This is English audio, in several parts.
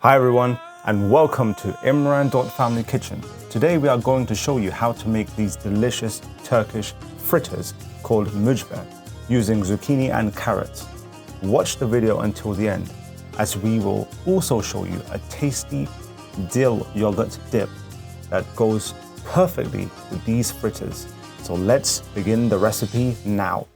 Hi everyone, and welcome to Imran Family Kitchen. Today we are going to show you how to make these delicious Turkish fritters called mücver using zucchini and carrots. Watch the video until the end, as we will also show you a tasty dill yogurt dip that goes perfectly with these fritters. So let's begin the recipe now.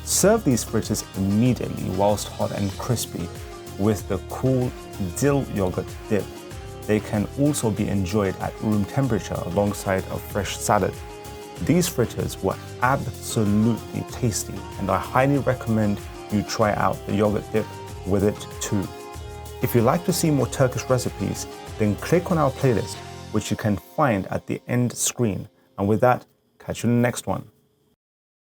Serve these fritters immediately whilst hot and crispy with the cool dill yogurt dip. They can also be enjoyed at room temperature alongside a fresh salad. These fritters were absolutely tasty, and I highly recommend you try out the yogurt dip with it too. If you'd like to see more Turkish recipes, then click on our playlist, which you can find at the end screen. And with that, catch you in the next one.